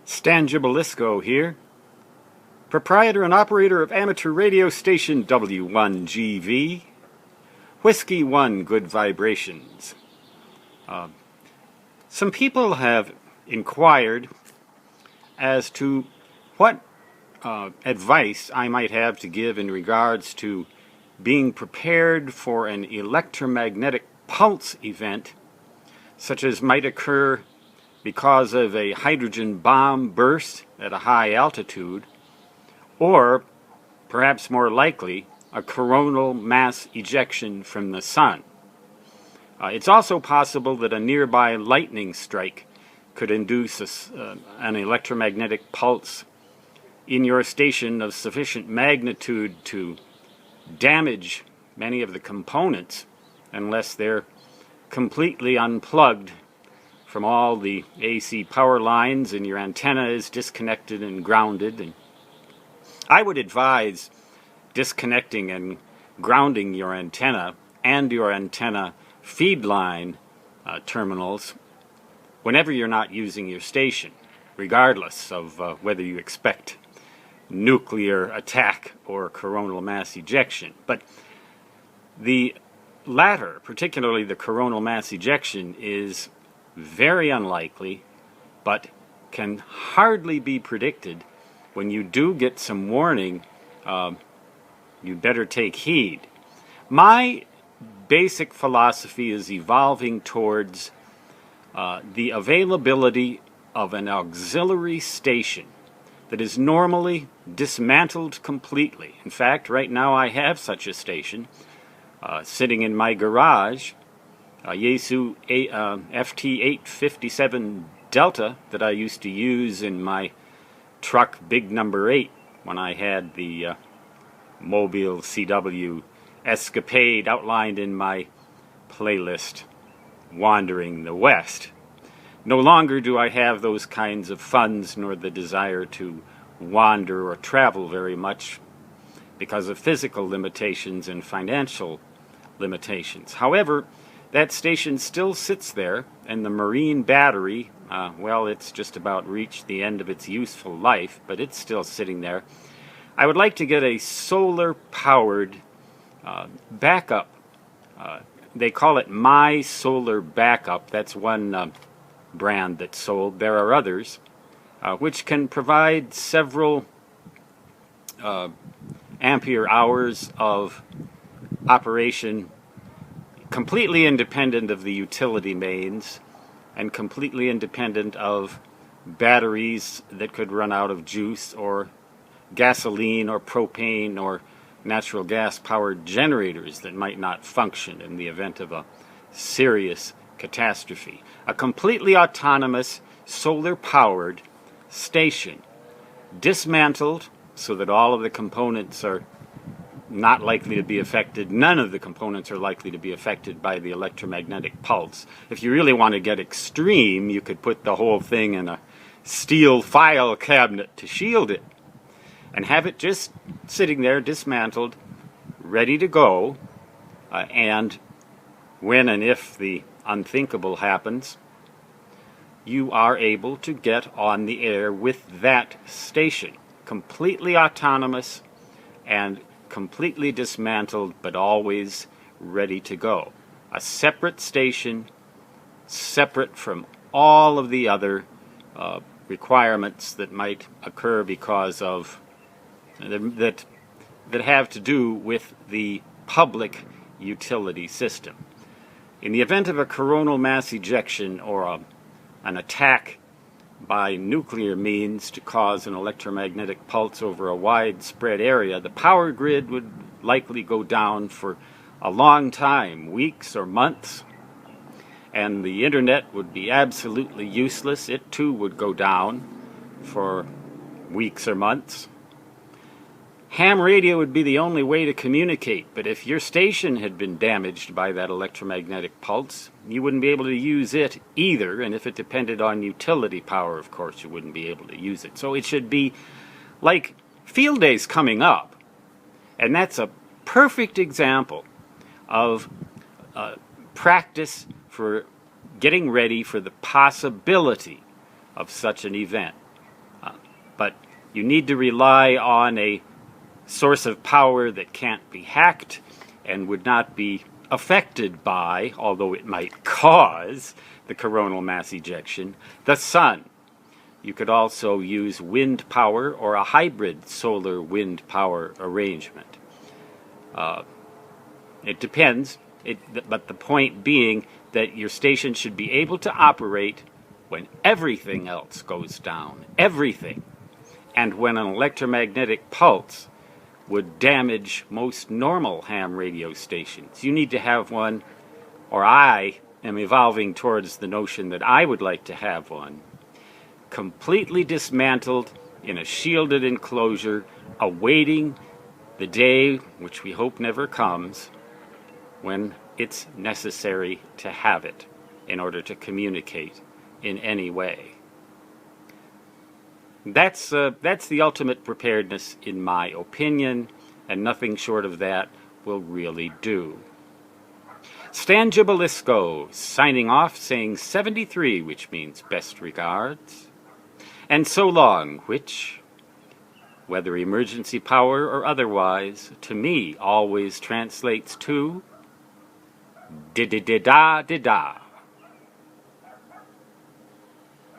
Stan Gibelisco here, proprietor and operator of amateur radio station W1GV, Whiskey 1 Good Vibrations. Some people have inquired as to what advice I might have to give in regards to being prepared for an electromagnetic pulse event such as might occur because of a hydrogen bomb burst at a high altitude, or perhaps more likely a coronal mass ejection from the sun. It's also possible that a nearby lightning strike could induce an electromagnetic pulse in your station of sufficient magnitude to damage many of the components unless they're completely unplugged from all the AC power lines and your antenna is disconnected and grounded. And I would advise disconnecting and grounding your antenna and your antenna feed line terminals whenever you're not using your station, regardless of whether you expect nuclear attack or coronal mass ejection. But the latter, particularly the coronal mass ejection, is very unlikely, but can hardly be predicted. When you do get some warning, you better take heed. My basic philosophy is evolving towards the availability of an auxiliary station that is normally dismantled completely. In fact, right now I have such a station sitting in my garage, a Yaesu FT857 Delta that I used to use in my truck Big Number 8 when I had the Mobile CW escapade outlined in my playlist, Wandering the West. No longer do I have those kinds of funds nor the desire to wander or travel very much because of physical limitations and financial limitations. However, that station still sits there, and the marine battery, well, it's just about reached the end of its useful life, but it's still sitting there. I would like to get a solar-powered backup. They call it My Solar Backup. That's one brand that's sold. There are others, which can provide several ampere hours of operation, completely independent of the utility mains and completely independent of batteries that could run out of juice or gasoline or propane or natural gas powered generators that might not function in the event of a serious catastrophe. A completely autonomous solar powered station, dismantled so that all of the components are not likely to be affected. None of the components are likely to be affected by the electromagnetic pulse. If you really want to get extreme, you could put the whole thing in a steel file cabinet to shield it and have it just sitting there dismantled, ready to go, and when and if the unthinkable happens, you are able to get on the air with that station, completely autonomous and completely dismantled, but always ready to go. A separate station, separate from all of the other requirements that might occur because of that have to do with the public utility system. In the event of a coronal mass ejection or an attack by nuclear means to cause an electromagnetic pulse over a widespread area, the power grid would likely go down for a long time, weeks or months, and the internet would be absolutely useless. It too would go down for weeks or months. Ham radio would be the only way to communicate, but if your station had been damaged by that electromagnetic pulse, you wouldn't be able to use it either, and if it depended on utility power, of course, you wouldn't be able to use it. So it should be like field days coming up, and that's a perfect example of practice for getting ready for the possibility of such an event. But you need to rely on a source of power that can't be hacked and would not be affected by, although it might cause, the coronal mass ejection, the sun. You could also use wind power or a hybrid solar wind power arrangement. It depends, but the point being that your station should be able to operate when everything else goes down, everything, and when an electromagnetic pulse would damage most normal ham radio stations. You need to have one, or I am evolving towards the notion that I would like to have one, completely dismantled in a shielded enclosure, awaiting the day, which we hope never comes, when it's necessary to have it in order to communicate in any way. That's the ultimate preparedness, in my opinion, and nothing short of that will really do. Stan Gibilisco signing off, saying 73, which means best regards. And so long, which, whether emergency power or otherwise, to me always translates to di-di-di-da-di-da.